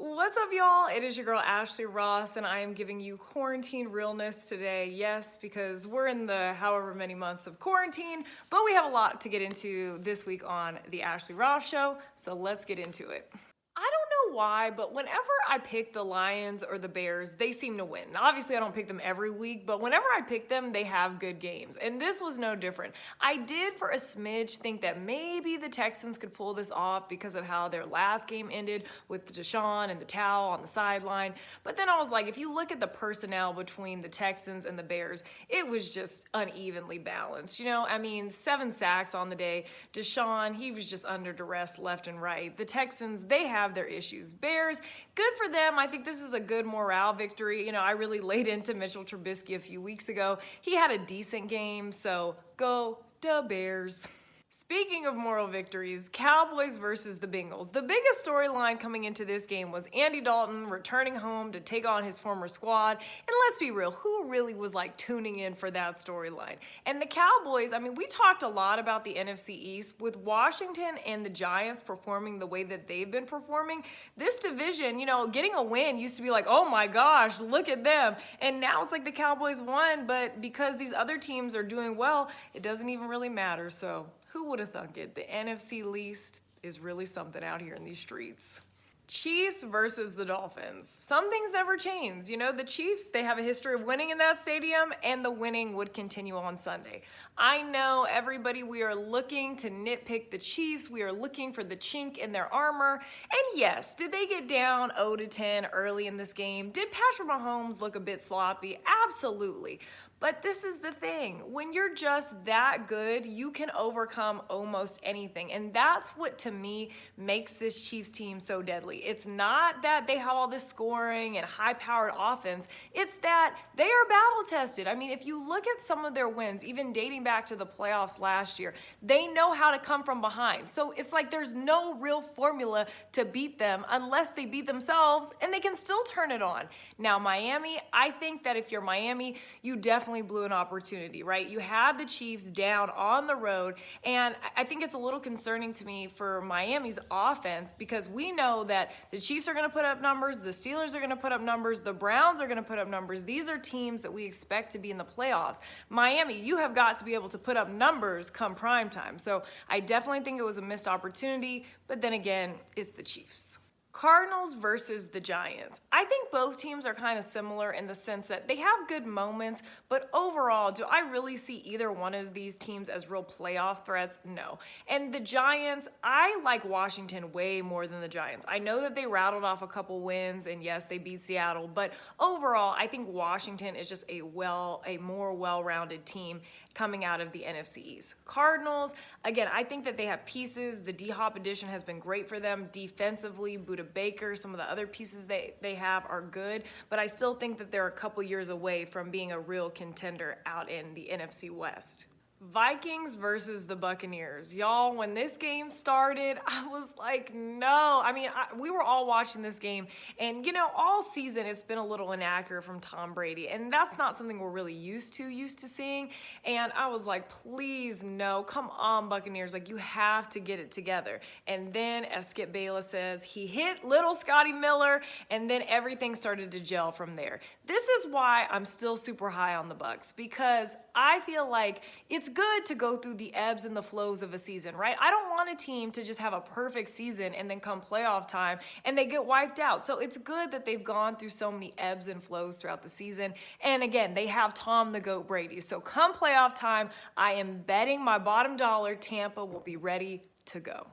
What's up, y'all? It is your girl Ashley Ross, and I am giving you quarantine realness today. Yes, because we're in the however many months of quarantine, but we have a lot to get into this week on the Ashley Ross Show, so let's get into it. I don't know why, but whenever I pick the Lions or the Bears, they seem to win. Now, obviously, I don't pick them every week, but whenever I pick them, they have good games. And this was no different. I did, for a smidge, think that maybe the Texans could pull this off because of how their last game ended with Deshaun and the towel on the sideline. But then I was like, if you look at the personnel between the Texans and the Bears, it was just unevenly balanced. You know, I mean, 7 sacks on the day. Deshaun, he was just under duress left and right. The Texans, they have their issues. Bears, good for them. I think this is a good morale victory. You know, I really laid into Mitchell Trubisky a few weeks ago. He had a decent game, so go da Bears. Speaking of moral victories, Cowboys versus the Bengals. The biggest storyline coming into this game was Andy Dalton returning home to take on his former squad. And let's be real, who really was like tuning in for that storyline? And the Cowboys, I mean, we talked a lot about the NFC East with Washington and the Giants performing the way that they've been performing. This division, you know, getting a win used to be like, oh my gosh, look at them. And now it's like the Cowboys won, but because these other teams are doing well, it doesn't even really matter. So who would have thunk it? The NFC least is really something out here in these streets. Chiefs versus the Dolphins. Some things never change. You know, the Chiefs, they have a history of winning in that stadium, and the winning would continue on Sunday. I know, everybody, we are looking to nitpick the Chiefs. We are looking for the chink in their armor. And yes, did they get down 0-10 early in this game? Did Patrick Mahomes look a bit sloppy? Absolutely. But this is the thing, when you're just that good, you can overcome almost anything. And that's what, to me, makes this Chiefs team so deadly. It's not that they have all this scoring and high-powered offense. It's that they are battle-tested. I mean, if you look at some of their wins, even dating back to the playoffs last year, they know how to come from behind. So it's like there's no real formula to beat them unless they beat themselves, and they can still turn it on. Now, Miami, I think that if you're Miami, you definitely blew an opportunity, right? You have the Chiefs down on the road, and I think it's a little concerning to me for Miami's offense because we know that the Chiefs are going to put up numbers, the Steelers are going to put up numbers, the Browns are going to put up numbers. These are teams that we expect to be in the playoffs. Miami, you have got to be able to put up numbers come prime time. So I definitely think it was a missed opportunity, but then again, it's the Chiefs. Cardinals versus the Giants. I think both teams are kind of similar in the sense that they have good moments, but overall, do I really see either one of these teams as real playoff threats? No. And the Giants, I like Washington way more than the Giants. I know that they rattled off a couple wins, and yes, they beat Seattle, but overall, I think Washington is just a more well-rounded team coming out of the NFC East. Cardinals, again, I think that they have pieces. The D-Hop addition has been great for them defensively. Buda Baker, some of the other pieces they have are good, but I still think that they're a couple years away from being a real contender out in the NFC West. Vikings versus the Buccaneers. Y'all, when this game started, I was like, no. I mean, we were all watching this game, and, you know, all season it's been a little inaccurate from Tom Brady, and that's not something we're really used to seeing, and I was like, please, no. Come on, Buccaneers. Like, you have to get it together. And then, as Skip Bayless says, he hit little Scotty Miller, and then everything started to gel from there. This is why I'm still super high on the Bucs, because I feel like it's good to go through the ebbs and the flows of a season, right? I don't want a team to just have a perfect season and then come playoff time and they get wiped out. So it's good that they've gone through so many ebbs and flows throughout the season. And again, they have Tom the Goat Brady. So come playoff time, I am betting my bottom dollar Tampa will be ready to go.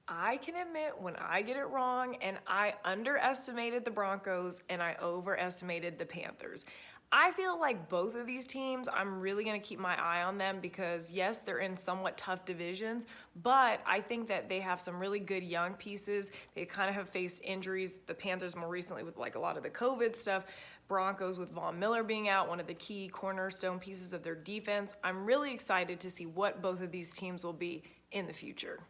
I can admit when I get it wrong, and I underestimated the Broncos and I overestimated the Panthers. I feel like both of these teams, I'm really going to keep my eye on them because, yes, they're in somewhat tough divisions, but I think that they have some really good young pieces. They kind of have faced injuries. The Panthers more recently with like a lot of the COVID stuff. Broncos with Von Miller being out, one of the key cornerstone pieces of their defense. I'm really excited to see what both of these teams will be in the future.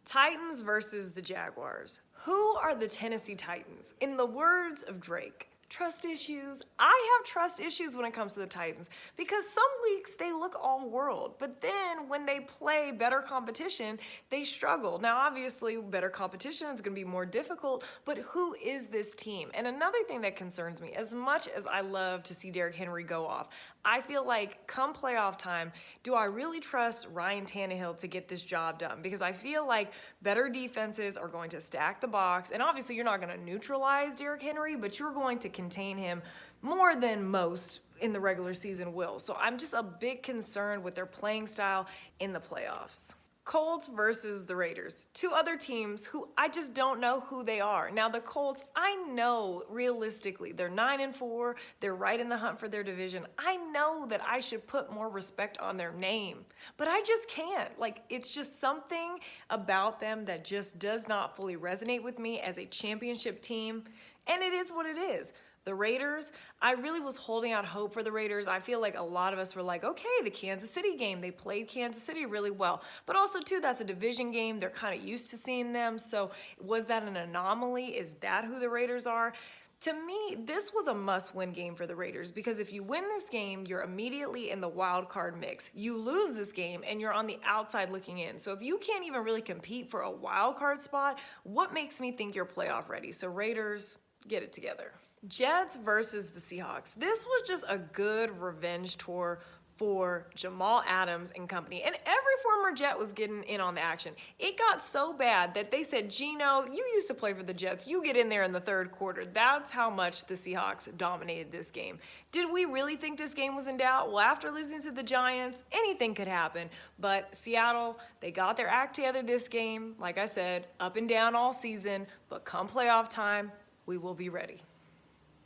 Titans versus the Jaguars. Who are the Tennessee Titans? In the words of Drake, trust issues. I have trust issues when it comes to the Titans because some weeks they look all world, but then when they play better competition, they struggle. Now, obviously, better competition is going to be more difficult, but who is this team? And another thing that concerns me, as much as I love to see Derrick Henry go off, I feel like come playoff time, do I really trust Ryan Tannehill to get this job done? Because I feel like better defenses are going to stack the box, and obviously you're not going to neutralize Derrick Henry, but you're going to contain him more than most in the regular season will. So I'm just a bit concerned with their playing style in the playoffs. Colts versus the Raiders, two other teams who I just don't know who they are. Now the Colts, I know realistically they're 9-4, they're right in the hunt for their division. I know that I should put more respect on their name, but I just can't. Like, it's just something about them that just does not fully resonate with me as a championship team, and it is what it is. The Raiders, I really was holding out hope for the Raiders. I feel like a lot of us were like, okay, the Kansas City game, they played Kansas City really well. But also, too, that's a division game. They're kind of used to seeing them. So was that an anomaly? Is that who the Raiders are? To me, this was a must-win game for the Raiders because if you win this game, you're immediately in the wild card mix. You lose this game, and you're on the outside looking in. So if you can't even really compete for a wild card spot, what makes me think you're playoff ready? So Raiders, get it together. Jets versus the Seahawks. This was just a good revenge tour for Jamal Adams and company. And every former Jet was getting in on the action. It got so bad that they said, Gino, you used to play for the Jets. You get in there in the third quarter. That's how much the Seahawks dominated this game. Did we really think this game was in doubt? Well, after losing to the Giants, anything could happen. But Seattle, they got their act together this game. Like I said, up and down all season. But come playoff time, we will be ready.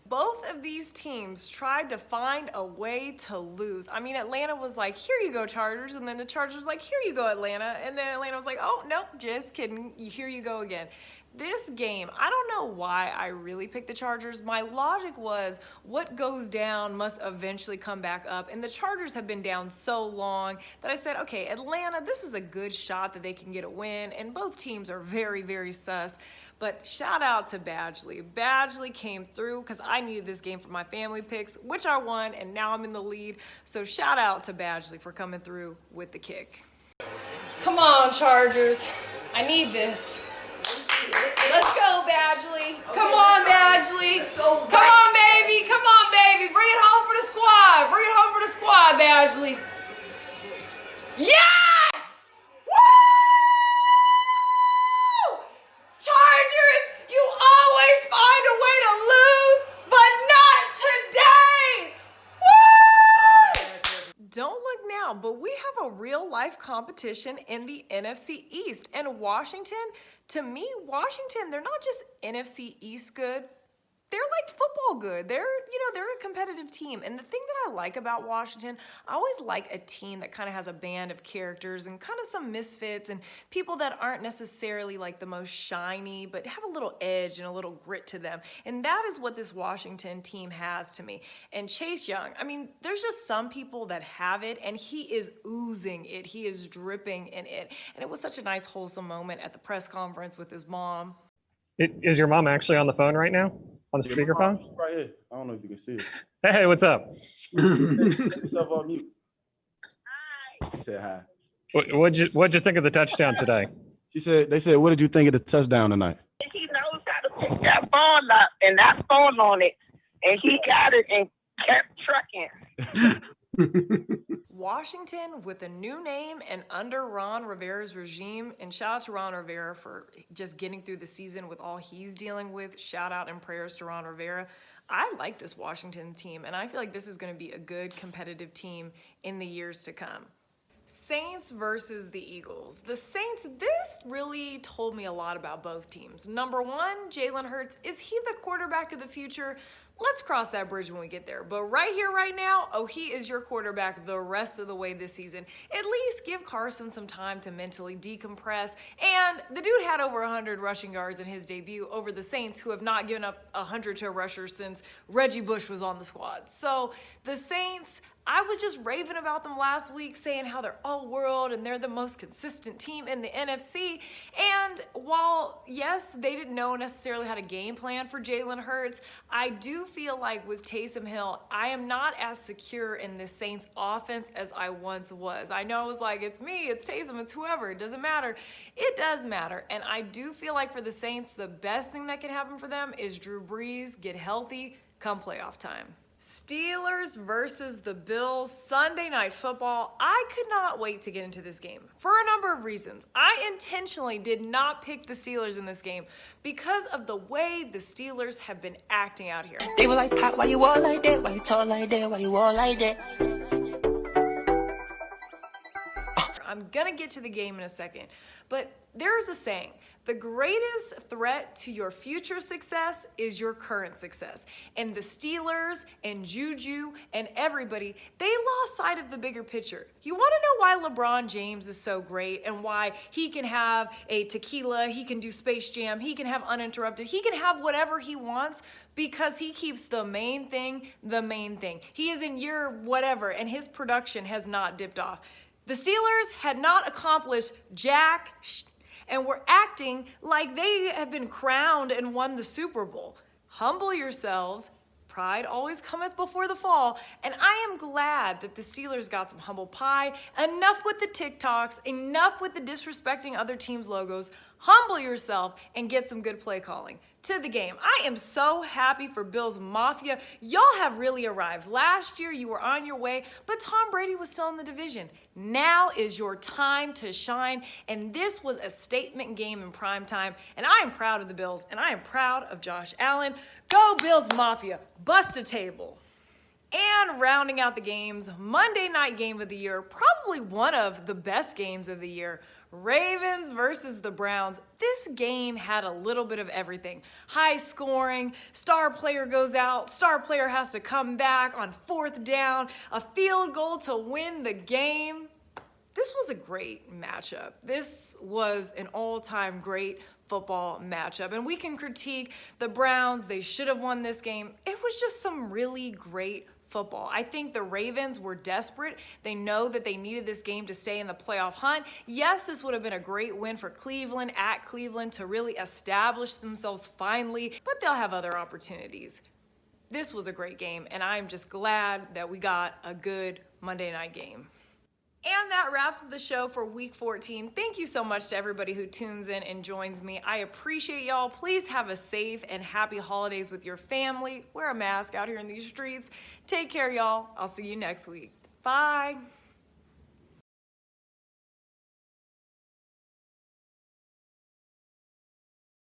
Both of these teams tried to find a way to lose. I mean, Atlanta was like, here you go, Chargers. And then the Chargers like, here you go, Atlanta. And then Atlanta was like, oh, nope, just kidding. Here you go again. This game, I don't know why I really picked the Chargers. My logic was what goes down must eventually come back up. And the Chargers have been down so long that I said, okay, Atlanta, this is a good shot that they can get a win. And both teams are very, very sus. But shout out to Badgley. Badgley came through because I needed this game for my family picks, which I won, and now I'm in the lead. So shout out to Badgley for coming through with the kick. Come on, Chargers. I need this. Let's go, Badgley. Come on, Badgley. Come on, baby. Come on, baby. Bring it home for the squad. Bring it home for the squad, Badgley. Yes! Woo! Chargers, you always find a way to lose, but not today. Woo! Don't look now, but we have a real life competition in the NFC East. And Washington, to me, Washington, they're not just NFC East good. They're like football good. They're a competitive team. And the thing that I like about Washington, I always like a team that kind of has a band of characters and kind of some misfits and people that aren't necessarily like the most shiny, but have a little edge and a little grit to them. And that is what this Washington team has to me. And Chase Young, I mean, there's just some people that have it and he is oozing it. He is dripping in it. And it was such a nice, wholesome moment at the press conference with his mom. Is your mom actually on the phone right now? On the speakerphone? Right here. I don't know if you can see it. Hey, what's up? Take yourself off mute. Hi. She said hi. What'd you think of the touchdown today? They said, what did you think of the touchdown tonight? He knows how to pick that ball up and not fall on it. And he got it and kept trucking. Washington with a new name and under Ron Rivera's regime, and shout out to Ron Rivera for just getting through the season with all he's dealing with. Shout out and prayers to Ron Rivera. I like this Washington team, and I feel like this is going to be a good competitive team in the years to come. Saints versus the Eagles. The Saints, this really told me a lot about both teams. Number one, Jalen Hurts, is he the quarterback of the future? Let's cross that bridge when we get there. But right here, right now, he is your quarterback the rest of the way this season. At least give Carson some time to mentally decompress. And the dude had over 100 rushing yards in his debut over the Saints, who have not given up 100 to a rusher since Reggie Bush was on the squad. So the Saints, I was just raving about them last week, saying how they're all world and they're the most consistent team in the NFC. And while, yes, they didn't know necessarily how to game plan for Jalen Hurts, I do feel like with Taysom Hill, I am not as secure in this Saints offense as I once was. I know I was like, it's me, it's Taysom, it's whoever, it doesn't matter. It does matter. And I do feel like for the Saints, the best thing that can happen for them is Drew Brees get healthy come playoff time. Steelers versus the Bills, Sunday Night Football. I could not wait to get into this game for a number of reasons. I intentionally did not pick the Steelers in this game because of the way the Steelers have been acting out here. They were like, Pop, why you all like that? Why you tall like that? Why you all like that? I'm gonna get to the game in a second, but there's a saying, the greatest threat to your future success is your current success. And the Steelers and Juju and everybody, they lost sight of the bigger picture. You wanna know why LeBron James is so great and why he can have a tequila, he can do Space Jam, he can have uninterrupted, he can have whatever he wants because he keeps the main thing the main thing. He is in year whatever and his production has not dipped off. The Steelers had not accomplished jack and were acting like they have been crowned and won the Super Bowl. Humble yourselves. Pride always cometh before the fall. And I am glad that the Steelers got some humble pie. Enough with the TikToks, enough with the disrespecting other teams' logos. Humble yourself and get some good play calling. To the game. I am so happy for Bills Mafia. Y'all have really arrived. Last year you were on your way, but Tom Brady was still in the division. Now is your time to shine, and this was a statement game in prime time, and I am proud of the Bills, and I am proud of Josh Allen. Go Bills Mafia, bust a table. And rounding out the games, Monday night game of the year, probably one of the best games of the year, Ravens versus the Browns. This game had a little bit of everything. High scoring, star player goes out, star player has to come back on 4th down, a field goal to win the game. This was a great matchup. This was an all-time great football matchup. And we can critique the Browns. They should have won this game. It was just some really great football. I think the Ravens were desperate. They know that they needed this game to stay in the playoff hunt. Yes, this would have been a great win for Cleveland at Cleveland to really establish themselves finally, but they'll have other opportunities. This was a great game, and I'm just glad that we got a good Monday night game. And that wraps up the show for week 14. Thank you so much to everybody who tunes in and joins me. I appreciate y'all. Please have a safe and happy holidays with your family. Wear a mask out here in these streets. Take care, y'all. I'll see you next week. Bye.